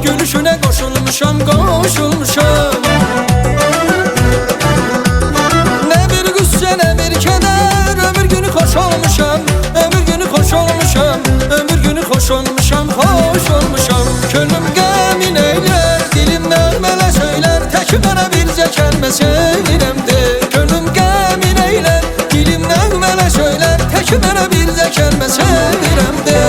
Gülüşüne koşulmuşam, koşulmuşam. Ne bir qüssə, ne bir kədər, ömür günü xoş olmuşam, ömür günü xoş olmuşam, ömür günü xoş olmuşam, xoş olmuşam. Könlüm qəmin eylər, dilim nəğmələ söylər, tək mənə bircə kəlmə sevirəm de. Könlüm qəmin eylər, dilim nəğmələ söylər, tək mənə bircə kəlmə sevirəm de.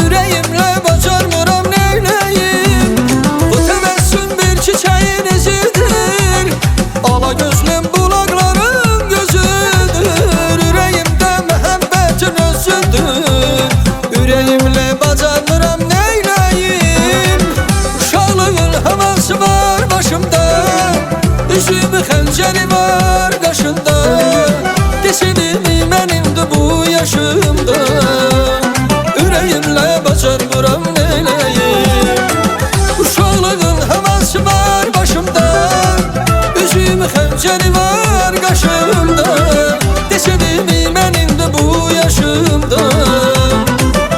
Ürəyimlə bacarmıram neyləyim. Bu təbəssüm bir çiçəyin izidir, ala gözlüm bulaqların gözüdür. Ürəyimdə məhəbbətin özüdür, ürəyimlə bacarmıram neyləyim. Uşaqlığın havası var başımda, üzümü xəncəri var qaşında. Desinimi mən indi bu yaşımda, ürəyimlə bacarmıram neyləyim. Uşaqlığın havası var başımda, üzümü xəncəri var qaşımda. Desinimi mən indi bu yaşımda,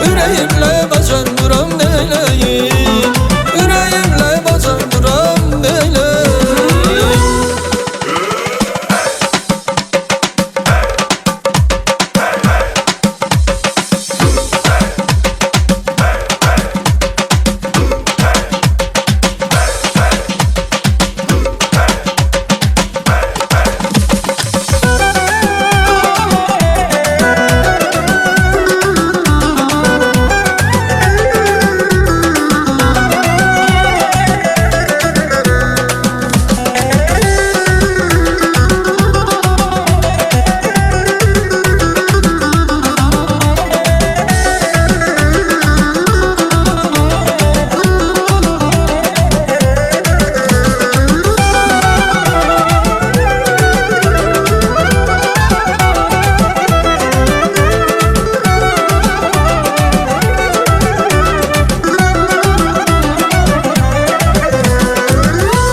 ürəyimlə bacarmıram neyləyim. Ürəyimlə bacarmıram neyləyim.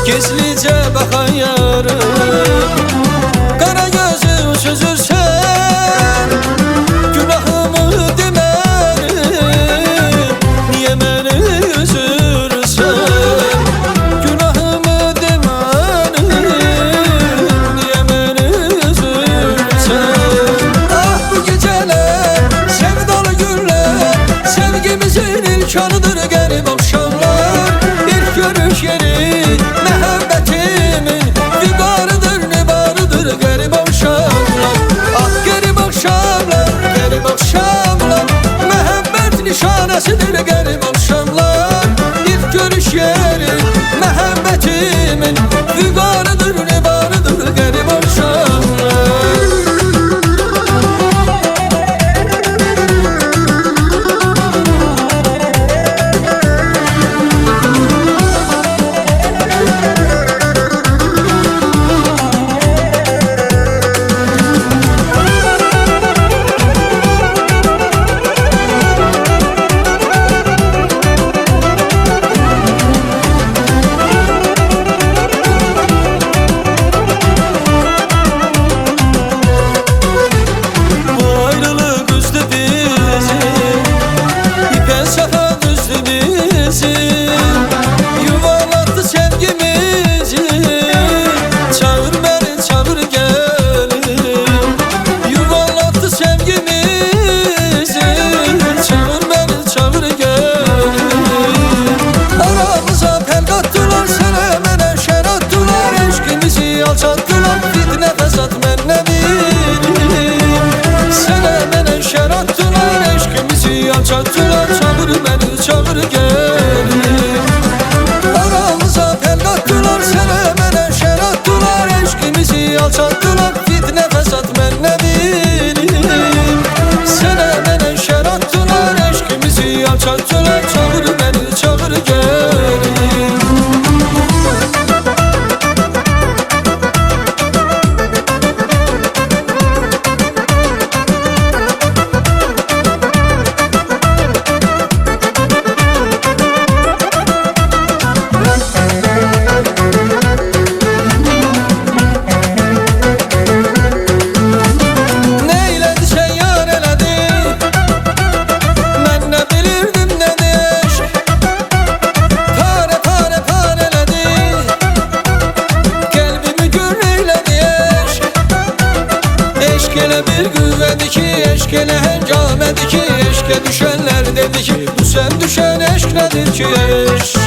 Gizlicə baxan yarım, qara gözüm süzürsən. Günahımı demərim, niyə məni üzürsən? Günahımı demərim, niyə məni üzürsən? Ah bu gecələr, sevdalı günlər, sevgimizin ilk anıdır qərib axşamlar. Efsanəsidir qərib axşamlar İlk görüş yeri məhəbbətimin Vüqarıdır, nebarıdır qərib axşamlar Alçattılar fitne fesat mən nə bilim Sənə mənə şər attılar eşkimizi alçattılar Çağır məni çağır gəlim Aramıza tel qattılar sənə mənə şər attılar eşkimizi alçattılar Fitne fesat mən nə bilim Sənə mənə şər attılar eşkimizi alçattılar Çağır məni çağır gəlim Bir qüvvədir ki, eşq elə həngamədir ki Eşqə düşənlər dedi ki, bu sən düşən eşq nədir ki eşq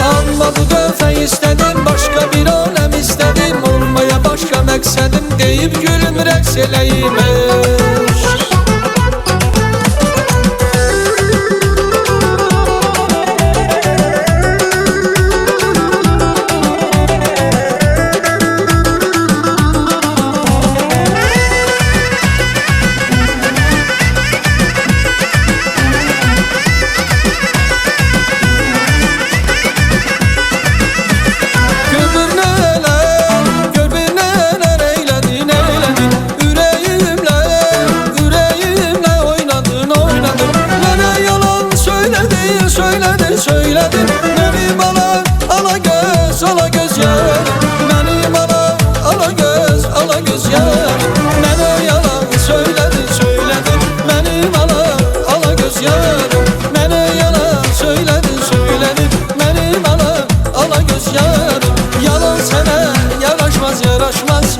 Amma bu dəfə istədim, başqa bir aləm istədim Olmaya başqa məqsədim, deyib gülüm rəqs eləyim eşq Söyledin benim ala göz yarim Benim ala göz yarim Mənə yalan söyledin benim ala göz yarim Mənə yalan söyledin benim ala göz yarim Yalan sənə yaraşmaz